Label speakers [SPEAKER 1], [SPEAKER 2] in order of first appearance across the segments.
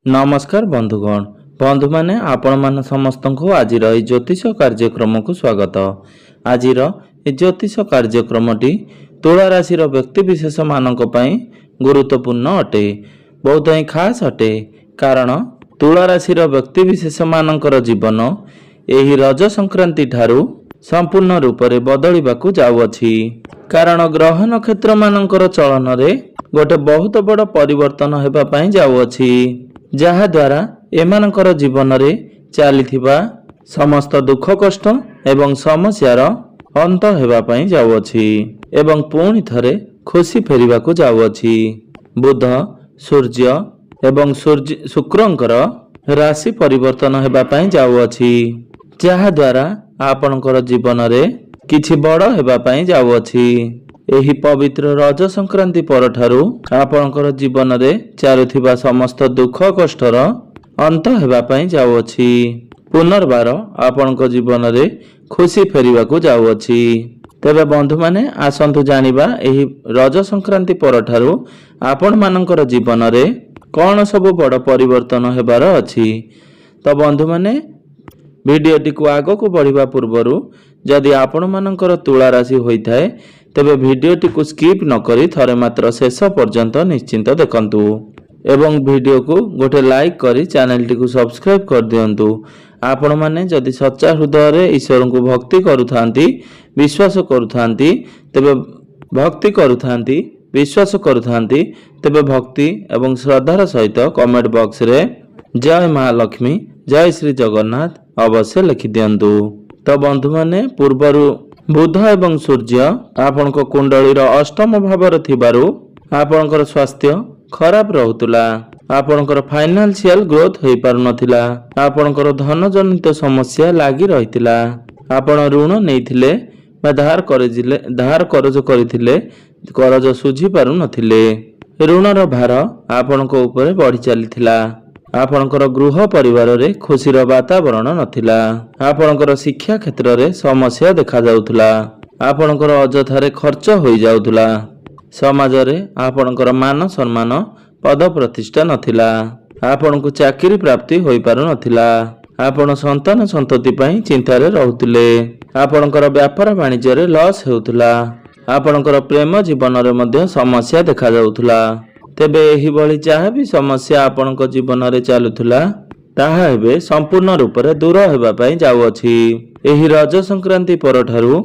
[SPEAKER 1] नमस्कार बंधुगण बंधु माने आपण मान समस्त को आज ज्योतिष कार्यक्रम को स्वागत। आज ज्योतिष कार्यक्रमटी तुला राशि व्यक्ति विशेष मानक पई गुरुत्वपूर्ण अटे, बहुत ही खास अटे। कारण तुला राशि व्यक्ति विशेष मानकर जीवन एही रज संक्रांति ठारू संपूर्ण रूप से बदलिबाकू जाउअछि। कारण ग्रह नक्षत्र मानकर चलन रे गोटे बहुत बड़ परिवर्तन हेबा पई जाउअछि, जहा द्वारा एमानकर जीवन रे चलीथिबा समस्त दुख कष्ट एवं समस्यार अंत हेबा पई जाउअछि एवं पुणी थरे खुशी फेरिबाकू जाउअछि। बुध सूर्य एवं शुक्रंकर राशि परिवर्तन हेबा पई जाउअछि, जहा द्वारा आपणकर जीवन रे किछि बड़ हेबा पई जाउअछि। एही पवित्र रज संक्रांति परठारु आपणकर जीवन रे चालुथिबा समस्त दुख कष्टर अंत हेबा पई जाउअछि। पुनर्बार आपणक जीवन रे खुशी फेरिबाकू जाउअछि। तेबे बंधु माने आसंतु जानिबा एही रज संक्रांति परठारु आपण मानकर जीवन रे कोन सब बड़ परिवर्तन हेबार अछि। तो बंधु माने भिडियोटी को आगो को बढ़िबा पूर्वरु जदि आपण मानकर तुला राशि होइथाय तेबे भिडियोटी को स्किप न करी थरे मात्र शेष पर्यंत निश्चिंत देखंतु एवं वीडियो को गोटे लाइक करी चैनल टी को सब्सक्राइब कर दियंतु। आपण माने जदि सच्चा हृदय रे ईश्वर को भक्ति करूथांती विश्वास करूथांती तेबे भक्ति करूथांती विश्वास करूथांती तेबे भक्ति एवं श्रद्धार सहित कमेंट बॉक्स रे जय महालक्ष्मी जय श्री जगन्नाथ अवश्य लिखि दियंतु। तो बंधु माने पूर्वरु बुध एवं सूर्य आपण को कुंडली अष्टम भाव थिबारु आपणकर स्वास्थ्य खराब रहुतला, आपणकर फाइनेंशियल ग्रोथ होई पारु नथिला, आपणकर धन जनित समस्या लागी रहितिला, आपण ऋण नेइथिले बा धार करज करिथिले करज सुझी पारु नथिले, ऋणर भार आपणक ऊपर बढ़ी चलीथिला, आपणकर गृह परिवार रे खुशीर वातावरण नथिला, आपणकर शिक्षा क्षेत्र रे समस्या देखा जाउथला, आपणकर अजथारे खर्च होई जाउथला, समाज रे आपणकर मान सम्मान पद प्रतिष्ठा नथिला, आपणको चाकरी प्राप्ति होई पारु नथिला, आपण संतान संतति पई चिंता रे रहुतले, आपणकर व्यापार वाणिज्य रे लॉस हेउथला, आपणकर प्रेम जीवन रे मध्य समस्या देखा जाउथला। तेबे एही बळी जहाँ भी समस्या आपणको जीवन रे चालुथला ताहा हेबे संपूर्ण रूप रे दूर हेबा पई जाउअछि। एही रज संक्रांति परठारु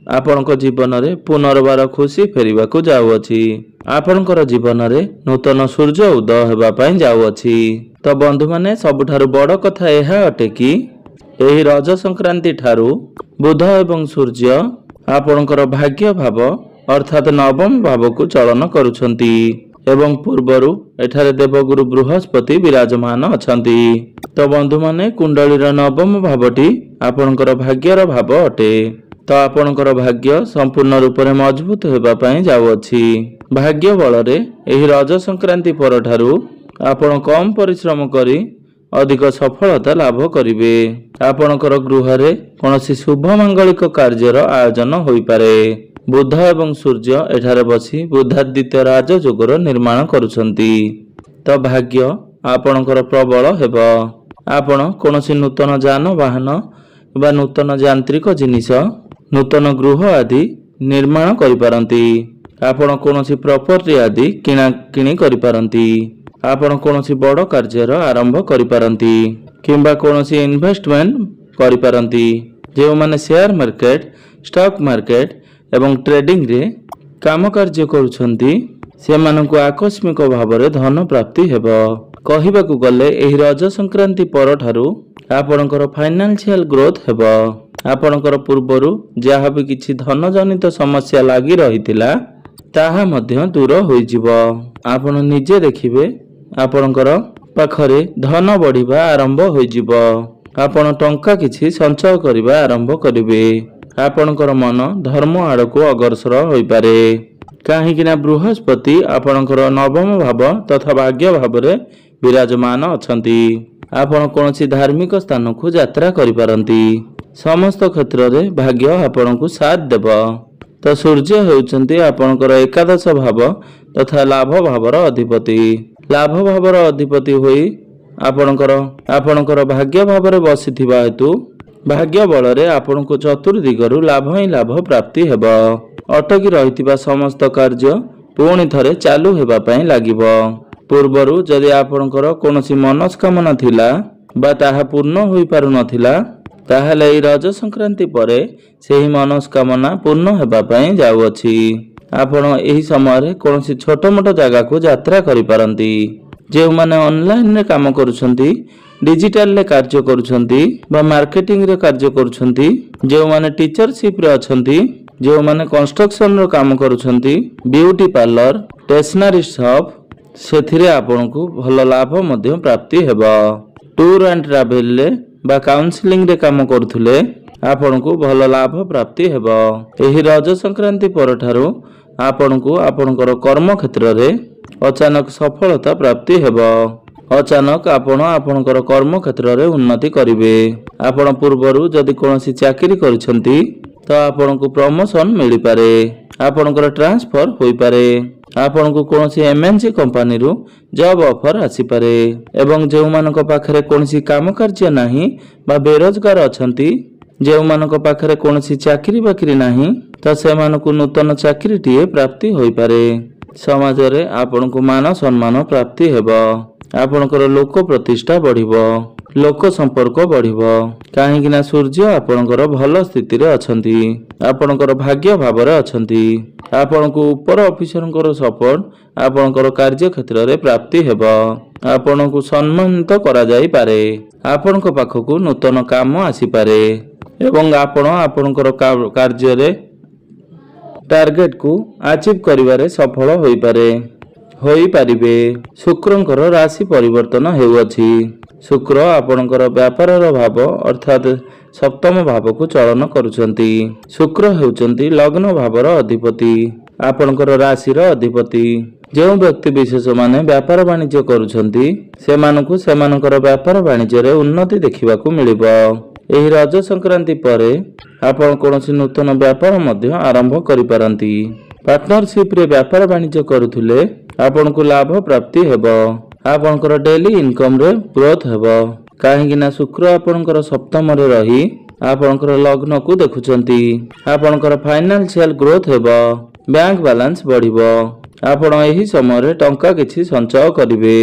[SPEAKER 1] आपणको जीवन रे पुनर्बार खुशी फेरिबाकू जाउअछि। आपणकर जीवन रे नूतन सूर्य उदय हेबा पई जाउअछि। तो बंधु माने सबुठारु बड़ कथा एहा अटे कि एही रज संक्रांति ठारु बुध एवं सूर्य आपणकर भाग्य भाव अर्थात नवम भाव को चलन करूछंती एवं पूर्वरु एठारे देवगुरु बृहस्पति विराजमान अछंती। तो बंधु माने कुंडलीर नवम भावटी आपणकर भाग्यर भाव अटे। तो आपणकर भाग्य संपूर्ण रूप से मजबूत हेबा पई जाउअछि। भाग्य बल रे एही रज संक्रांति परठारु आपण कम परिश्रम करी अधिक सफलता लाभ करिवे। आपणकर गृह रे कोनोसी शुभ मांगलिक कार्यर आयोजन होई पारे। बुध एवं सूर्य एठारे बसी बुधादित्य राजयोगर निर्माण करुछंती। तो भाग्य आपणकर प्रबल हेब। आपण कोनोसी नूतन जान वाहन बा नूतन यांत्रिक जिनिस नूतन गृह आदि निर्माण करि पारंती। आपण कोनोसी प्रॉपर्टी आदि किणा किणी करि पारंती। आपण कोनोसी बड़ कार्यर आरंभ करि पारंती किंबा कोनोसी इन्वेस्टमेंट करि पारंती। जे माने शेयर मार्केट स्टॉक मार्केट एवं ट्रेडिंग रे काम कार्य करूछंती से मानकु आकस्मिक भाव रे धन प्राप्ति हेबो। कहिबाकू गले एही रज संक्रांति परठारु आपणकर फाइनेंशियल ग्रोथ हेबो। आपणकर पूर्वरु जहाँ भी किछि धन जनित समस्या लागी रहितिला ताहा मध्य दूर होई जिवो। आपण निजे देखिबे आपणकर पाखरे धन बढ़िबा आरंभ होई जिवो। आपण टंका किछि संचय करिबा आरंभ करिवे। आपणकर मन धर्म आड़को अग्रसर होई पारे। काहीकिना बृहस्पति आपणकर नवम भाव तथा भाग्य भाव रे विराजमान अछंती। आपण कोनोसी धार्मिक स्थान को यात्रा करि पारंती। समस्त क्षेत्र रे भाग्य आपणकु साथ देब। तो सूर्य हेउचंती आपणकर एकादश भाव तथा लाभ भावर अधिपति। लाभ भावर अधिपति होई ଆପଣଙ୍କର ଭାଗ୍ୟ ଭାବରେ ବସିଥିବା ହେତୁ ଭାଗ୍ୟ ବଳରେ ଆପଣଙ୍କୁ ଚତୁର୍ଦିଗରୁ ଲାଭ ହିଁ ଲାଭ ପ୍ରାପ୍ତି ହେବ। ଅଟକି ରହିଥିବା ସମସ୍ତ କାର୍ଯ୍ୟ ପୁଣି ଥରେ ଚାଲୁ ହେବା ପାଇଁ ଲାଗିବ। ପୂର୍ବରୁ ଯଦି ଆପଣଙ୍କର କୌଣସି ମନସ୍କାମନା ଥିଲା ବା ତାହା ପୂର୍ଣ୍ଣ ହୋଇପାରୁନଥିଲା, ତାହେଲେ ଏହି ରଜ ସଂକ୍ରାନ୍ତି ପରେ ସେହି ମନସ୍କାମନା ପୂର୍ଣ୍ଣ ହେବା ପାଇଁ ଯାଉଅଛି। ଆପଣ ଏହି ସମୟରେ କୌଣସି ଛୋଟ ମୋଟ ଜାଗାକୁ ଯାତ୍ରା କରିପାରନ୍ତି। ଯେଉଁମାନେ ଅନଲାଇନରେ କାମ କରୁଛନ୍ତି, ଡିଜିଟାଲରେ କାର୍ଯ୍ୟ କରୁଛନ୍ତି ବା ମାର୍କେଟିଂରେ କାର୍ଯ୍ୟ କରୁଛନ୍ତି, ଯେଉଁମାନେ ଟିଚରସିପ୍ରେ ଅଛନ୍ତି, ଯେଉଁମାନେ କନଷ୍ଟ୍ରକ୍ସନର କାମ କରୁଛନ୍ତି, ବିୟୁଟି ପାର୍ଲର, ଷ୍ଟେସନାରୀ ସପ୍, ସେଥିରେ ଆପଣଙ୍କୁ ଭଲ ଲାଭ ମଧ୍ୟ ପ୍ରାପ୍ତି ହେବ। ଟୁର ଆଣ୍ଡ ଟ୍ରାଭେଲରେ ବା କାଉନସିଲିଂରେ କାମ କରୁଥିଲେ ଆପଣଙ୍କୁ ଭଲ ଲାଭ ପ୍ରାପ୍ତି ହେବ। ଏହି ରଜ ସଂକ୍ରାନ୍ତି ପରଠାରୁ ଆପଣଙ୍କୁ ଆପଣଙ୍କର କର୍ମକ୍ଷେତ୍ରରେ ଅଚାନକ ସଫଳତା ପ୍ରାପ୍ତି ହେବ। ଅଚାନକ ଆପଣ ଆପଣଙ୍କର କର୍ମକ୍ଷେତ୍ରରେ ଉନ୍ନତି କରିବେ। ଆପଣ ପୂର୍ବରୁ ଯଦି କୌଣସି ଚାକିରି କରିଛନ୍ତି ତ ଆପଣଙ୍କୁ ପ୍ରମୋସନ ମିଳିପାରେ, ଆପଣଙ୍କର ଟ୍ରାନ୍ସଫର ହୋଇପାରେ, ଆପଣଙ୍କୁ କୌଣସି MNC କମ୍ପାନୀରୁ ଜବ୍ ଅଫର ଆସିପାରେ। ଏବଂ ଯେଉଁମାନଙ୍କ ପାଖରେ କୌଣସି କାମ କାର୍ଯ୍ୟ ନାହିଁ ବା ବେରୋଜଗାର ଅଛନ୍ତି, ଯେଉଁମାନଙ୍କ ପାଖରେ କୌଣସି ଚାକିରି ବାକିରି ନାହିଁ, ତ ସେମାନଙ୍କୁ ନୂତନ ଚାକିରିଟିଏ ପ୍ରାପ୍ତି ହୋଇପାରେ। ସମାଜରେ ଆପଣଙ୍କୁ ମାନ ସମ୍ମାନ ପ୍ରାପ୍ତି ହେବ। ଆପଣଙ୍କର ଲୋକ ପ୍ରତିଷ୍ଠା ବଢ଼ିବ, ଲୋକ ସମ୍ପର୍କ ବଢ଼ିବ। କାହିଁକି ନା ସୂର୍ଯ୍ୟ ଆପଣଙ୍କର ଭଲ ସ୍ଥିତିରେ ଅଛନ୍ତି, ଆପଣଙ୍କର ଭାଗ୍ୟ ଭାବରେ ଅଛନ୍ତି। ଆପଣଙ୍କୁ ଉପର ଅଫିସରଙ୍କର ସପୋର୍ଟ ଆପଣଙ୍କର କାର୍ଯ୍ୟକ୍ଷେତ୍ରରେ ପ୍ରାପ୍ତି ହେବ। ଆପଣଙ୍କୁ ସମ୍ମାନିତ କରାଯାଇପାରେ। ଆପଣଙ୍କ ପାଖକୁ ନୂତନ କାମ ଆସିପାରେ ଏବଂ ଆପଣ ଆପଣଙ୍କର କାର୍ଯ୍ୟରେ ଟାର୍ଗେଟକୁ ଆଚିଭ୍ କରିବାରେ ସଫଳ ହୋଇପାରିବେ। ଶୁକ୍ରଙ୍କର ରାଶି ପରିବର୍ତ୍ତନ ହେଉଅଛି। ଶୁକ୍ର ଆପଣଙ୍କର ବ୍ୟାପାରର ଭାବ ଅର୍ଥାତ୍ ସପ୍ତମ ଭାବକୁ ଚଳନ କରୁଛନ୍ତି। ଶୁକ୍ର ହେଉଛନ୍ତି ଲଗ୍ନ ଭାବର ଅଧିପତି, ଆପଣଙ୍କର ରାଶିର ଅଧିପତି। ଯେଉଁ ବ୍ୟକ୍ତି ବିଶେଷ ମାନେ ବ୍ୟାପାର ବାଣିଜ୍ୟ କରୁଛନ୍ତି, ସେମାନଙ୍କୁ ସେମାନଙ୍କର ବ୍ୟାପାର ବାଣିଜ୍ୟରେ ଉନ୍ନତି ଦେଖିବାକୁ ମିଳିବ। ଏହି ରଜ ସଂକ୍ରାନ୍ତି ପରେ ଆପଣ କୌଣସି ନୂତନ ବ୍ୟାପାର ମଧ୍ୟ ଆରମ୍ଭ କରିପାରନ୍ତି। ପାର୍ଟନରସିପରେ ବ୍ୟାପାର ବାଣିଜ୍ୟ କରୁଥିଲେ ଆପଣଙ୍କୁ ଲାଭ ପ୍ରାପ୍ତି ହେବ। ଆପଣଙ୍କର ଡେଲି ଇନକମରେ ଗ୍ରୋଥ ହେବ। କାହିଁକି ନା ଶୁକ୍ର ଆପଣଙ୍କର ସପ୍ତମରେ ରହି ଆପଣଙ୍କର ଲଗ୍ନକୁ ଦେଖୁଛନ୍ତି। ଆପଣଙ୍କର ଫାଇନାନ୍ସିଆଲ ଗ୍ରୋଥ ହେବ, ବ୍ୟାଙ୍କ ବାଲାନ୍ସ ବଢ଼ିବ। ଆପଣ ଏହି ସମୟରେ ଟଙ୍କା କିଛି ସଞ୍ଚୟ କରିବେ।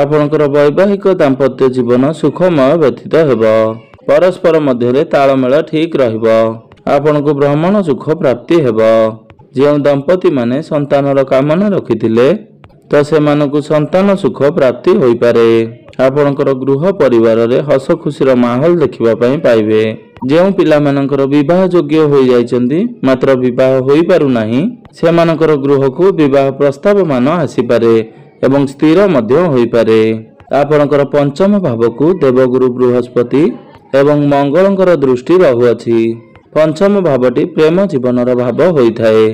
[SPEAKER 1] ଆପଣଙ୍କର ବୈବାହିକ ଦାମ୍ପତ୍ୟ ଜୀବନ ସୁଖମୟ ବ୍ୟତୀତ ହେବ। ପରସ୍ପର ମଧ୍ୟରେ ତାଳମେଳ ଠିକ୍ ରହିବ। ଆପଣଙ୍କୁ ଭ୍ରମଣ ସୁଖ ପ୍ରାପ୍ତି ହେବ। ଯେଉଁ ଦମ୍ପତି ମାନେ ସନ୍ତାନର କାମନା ରଖିଥିଲେ ତ ସେମାନଙ୍କୁ ସନ୍ତାନ ସୁଖ ପ୍ରାପ୍ତି ହୋଇପାରେ। ଆପଣଙ୍କର ଗୃହ ପରିବାରରେ ହସ ଖୁସିର ମାହୋଲ ଦେଖିବା ପାଇଁ ପାଇବେ। ଯେଉଁ ପିଲାମାନଙ୍କର ବିବାହ ଯୋଗ୍ୟ ହୋଇଯାଇଛନ୍ତି ମାତ୍ର ବିବାହ ହୋଇପାରୁନାହିଁ, ସେମାନଙ୍କର ଗୃହକୁ ବିବାହ ପ୍ରସ୍ତାବ ମାନ ଆସିପାରେ ଏବଂ ସ୍ଥିର ମଧ୍ୟ ହୋଇପାରେ। ଆପଣଙ୍କର ପଞ୍ଚମ ଭାବକୁ ଦେବଗୁରୁ ବୃହସ୍ପତି ଏବଂ ମଙ୍ଗଳଙ୍କର ଦୃଷ୍ଟି ରହୁଅଛି। ପଞ୍ଚମ ଭାବଟି ପ୍ରେମ ଜୀବନର ଭାବ ହୋଇଥାଏ।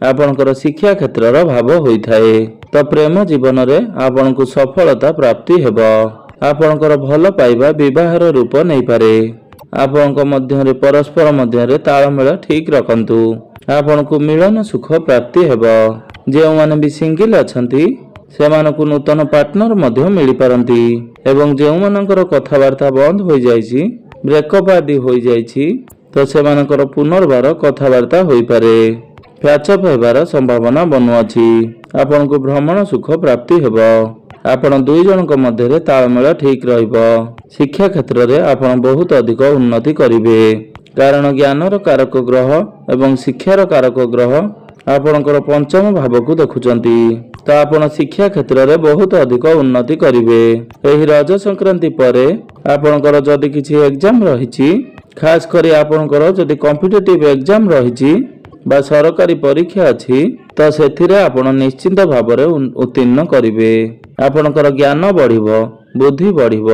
[SPEAKER 1] ଆପଣଙ୍କର ଶିକ୍ଷା କ୍ଷେତ୍ରର ଭାବ ହୋଇଥାଏ। ତ ପ୍ରେମ ଜୀବନରେ ଆପଣଙ୍କୁ ସଫଳତା ପ୍ରାପ୍ତି ହେବ। ଆପଣଙ୍କର ଭଲ ପାଇବା ବିବାହର ରୂପ ନେଇପାରେ। ଆପଣଙ୍କ ମଧ୍ୟରେ ପରସ୍ପର ମଧ୍ୟରେ ତାଳମେଳ ଠିକ୍ ରଖନ୍ତୁ। ଆପଣଙ୍କୁ ମିଳନ ସୁଖ ପ୍ରାପ୍ତି ହେବ। ଯେଉଁମାନେ ବି ସିଙ୍ଗଲ ଅଛନ୍ତି ସେମାନଙ୍କୁ ନୂତନ ପାର୍ଟନର ମଧ୍ୟ ମିଳିପାରନ୍ତି ଏବଂ ଯେଉଁମାନଙ୍କର କଥାବାର୍ତ୍ତା ବନ୍ଦ ହୋଇଯାଇଛି, ବ୍ରେକଅପ୍ ଆଦି ହୋଇଯାଇଛି, ତ ସେମାନଙ୍କର ପୁନର୍ବାର କଥାବାର୍ତ୍ତା ହୋଇପାରେ। ପ୍ୟାଚଅପ୍ ହେବାର ସମ୍ଭାବନା ବନୁଅଛି। ଆପଣଙ୍କୁ ଭ୍ରମଣ ସୁଖ ପ୍ରାପ୍ତି ହେବ। ଆପଣ ଦୁଇ ଜଣଙ୍କ ମଧ୍ୟରେ ତାଳମେଳ ଠିକ୍ ରହିବ। ଶିକ୍ଷା କ୍ଷେତ୍ରରେ ଆପଣ ବହୁତ ଅଧିକ ଉନ୍ନତି କରିବେ। କାରଣ ଜ୍ଞାନର କାରକ ଗ୍ରହ ଏବଂ ଶିକ୍ଷାର କାରକ ଗ୍ରହ ଆପଣଙ୍କର ପଞ୍ଚମ ଭାବକୁ ଦେଖୁଛନ୍ତି। ତ ଆପଣ ଶିକ୍ଷା କ୍ଷେତ୍ରରେ ବହୁତ ଅଧିକ ଉନ୍ନତି କରିବେ। ଏହି ରଜ ସଂକ୍ରାନ୍ତି ପରେ ଆପଣଙ୍କର ଯଦି କିଛି ଏକ୍ଜାମ ରହିଛି, ଖାସ୍ କରି ଆପଣଙ୍କର ଯଦି କମ୍ପିଟେଟିଭ ଏକ୍ଜାମ ରହିଛି ବା ସରକାରୀ ପରୀକ୍ଷା ଅଛି, ତ ସେଥିରେ ଆପଣ ନିଶ୍ଚିନ୍ତ ଭାବରେ ଉତ୍ତୀର୍ଣ୍ଣ କରିବେ। ଆପଣଙ୍କର ଜ୍ଞାନ ବଢ଼ିବ, ବୁଦ୍ଧି ବଢ଼ିବ।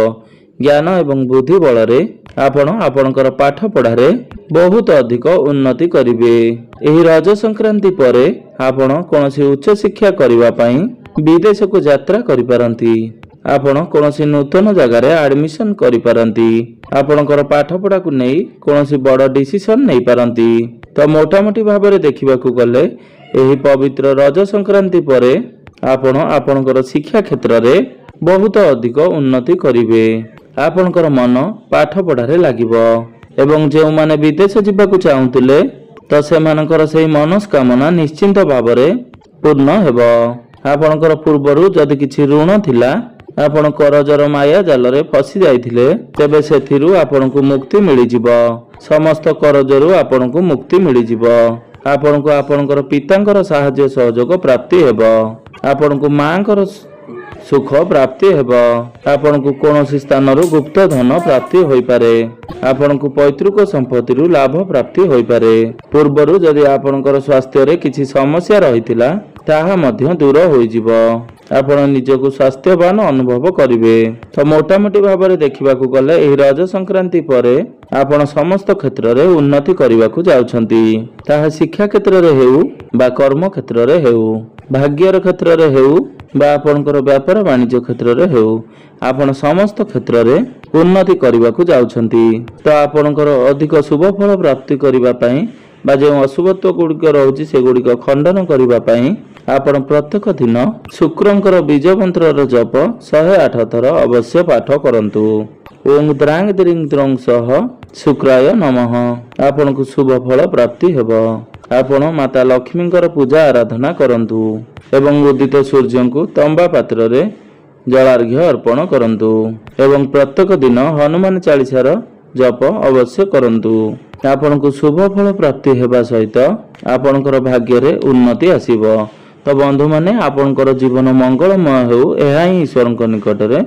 [SPEAKER 1] ଜ୍ଞାନ ଏବଂ ବୁଦ୍ଧି ବଳରେ ଆପଣ ଆପଣଙ୍କର ପାଠ ପଢ଼ାରେ ବହୁତ ଅଧିକ ଉନ୍ନତି କରିବେ। ଏହି ରଜ ସଂକ୍ରାନ୍ତି ପରେ ଆପଣ କୌଣସି ଉଚ୍ଚଶିକ୍ଷା କରିବା ପାଇଁ ବିଦେଶକୁ ଯାତ୍ରା କରିପାରନ୍ତି। ଆପଣ କୌଣସି ନୂତନ ଜାଗାରେ ଆଡମିସନ କରିପାରନ୍ତି। ଆପଣଙ୍କର ପାଠପଢ଼ାକୁ ନେଇ କୌଣସି ବଡ଼ ଡିସିସନ ନେଇପାରନ୍ତି। ତ ମୋଟାମୋଟି ଭାବରେ ଦେଖିବାକୁ ଗଲେ ଏହି ପବିତ୍ର ରଜ ସଂକ୍ରାନ୍ତି ପରେ ଆପଣ ଆପଣଙ୍କର ଶିକ୍ଷା କ୍ଷେତ୍ରରେ ବହୁତ ଅଧିକ ଉନ୍ନତି କରିବେ। ଆପଣଙ୍କର ମନ ପାଠ ପଢ଼ାରେ ଲାଗିବ ଏବଂ ଯେଉଁମାନେ ବିଦେଶ ଯିବାକୁ ଚାହୁଁଥିଲେ ତ ସେମାନଙ୍କର ସେହି ମନସ୍କାମନା ନିଶ୍ଚିନ୍ତ ଭାବରେ ପୂର୍ଣ୍ଣ ହେବ। ଆପଣଙ୍କର ପୂର୍ବରୁ ଯଦି କିଛି ଋଣ ଥିଲା, ଆପଣ କରଜର ମାୟା ଜାଲରେ ଫସି ଯାଇଥିଲେ, ତେବେ ସେଥିରୁ ଆପଣଙ୍କୁ ମୁକ୍ତି ମିଳିଯିବ। ସମସ୍ତ କରଜରୁ ଆପଣଙ୍କୁ ମୁକ୍ତି ମିଳିଯିବ। ଆପଣଙ୍କୁ ଆପଣଙ୍କର ପିତାଙ୍କର ସାହାଯ୍ୟ ସହଯୋଗ ପ୍ରାପ୍ତି ହେବ। ଆପଣଙ୍କୁ ମାଙ୍କର ସୁଖ ପ୍ରାପ୍ତି ହେବ। ଆପଣଙ୍କୁ କୌଣସି ସ୍ଥାନରୁ ଗୁପ୍ତ ଧନ ପ୍ରାପ୍ତି ହୋଇପାରେ। ଆପଣଙ୍କୁ ପୈତୃକ ସମ୍ପତ୍ତିରୁ ଲାଭ ପ୍ରାପ୍ତି ହୋଇପାରେ। ପୂର୍ବରୁ ଯଦି ଆପଣଙ୍କର ସ୍ୱାସ୍ଥ୍ୟରେ କିଛି ସମସ୍ୟା ରହିଥିଲା, ତାହା ମଧ୍ୟ ଦୂର ହୋଇଯିବ। ଆପଣ ନିଜକୁ ସ୍ୱାସ୍ଥ୍ୟବାନ ଅନୁଭବ କରିବେ। ତ ମୋଟାମୋଟି ଭାବରେ ଦେଖିବାକୁ ଗଲେ ଏହି ରଜ ସଂକ୍ରାନ୍ତି ପରେ ଆପଣ ସମସ୍ତ କ୍ଷେତ୍ରରେ ଉନ୍ନତି କରିବାକୁ ଯାଉଛନ୍ତି। ତାହା ଶିକ୍ଷା କ୍ଷେତ୍ରରେ ହେଉ ବା କର୍ମ କ୍ଷେତ୍ରରେ ହେଉ, ଭାଗ୍ୟର କ୍ଷେତ୍ରରେ ହେଉ ବା ଆପଣଙ୍କର ବ୍ୟାପାର ବାଣିଜ୍ୟ କ୍ଷେତ୍ରରେ ହେଉ, ଆପଣ ସମସ୍ତ କ୍ଷେତ୍ରରେ ଉନ୍ନତି କରିବାକୁ ଯାଉଛନ୍ତି। ତ ଆପଣଙ୍କର ଅଧିକ ଶୁଭ ଫଳ ପ୍ରାପ୍ତି କରିବା ପାଇଁ ବା ଯେଉଁ ଅଶୁଭତ୍ୱ ଗୁଡ଼ିକ ରହୁଛି ସେଗୁଡ଼ିକ ଖଣ୍ଡନ କରିବା ପାଇଁ ଆପଣ ପ୍ରତ୍ୟେକ ଦିନ ଶୁକ୍ରଙ୍କର ବୀଜ ମନ୍ତ୍ରର ଜପ 108 ଥର ଅବଶ୍ୟ ପାଠ କରନ୍ତୁ। ଓଂ ଦ୍ରାଙ୍ଗ ଦ୍ରିଙ୍ଗ ଦ୍ରଙ୍ଗ ସହ ଶୁକ୍ରାୟ ନମଃ। ଆପଣଙ୍କୁ ଶୁଭ ଫଳ ପ୍ରାପ୍ତି ହେବ। ଆପଣ ମାତା ଲକ୍ଷ୍ମୀଙ୍କର ପୂଜା ଆରାଧନା କରନ୍ତୁ ଏବଂ ଉଦିତ ସୂର୍ଯ୍ୟଙ୍କୁ ତମ୍ବା ପାତ୍ରରେ ଜଳାର୍ଘ୍ୟ ଅର୍ପଣ କରନ୍ତୁ ଏବଂ ପ୍ରତ୍ୟେକ ଦିନ ହନୁମାନ ଚାଳିଶାର ଜପ ଅବଶ୍ୟ କରନ୍ତୁ। ଆପଣଙ୍କୁ ଶୁଭ ଫଳ ପ୍ରାପ୍ତି ହେବା ସହିତ ଆପଣଙ୍କର ଭାଗ୍ୟରେ ଉନ୍ନତି ଆସିବ। ତ ବନ୍ଧୁମାନେ, ଆପଣଙ୍କର ଜୀବନ ମଙ୍ଗଳମୟ ହେଉ, ଏହା ହିଁ ଈଶ୍ୱରଙ୍କ ନିକଟରେ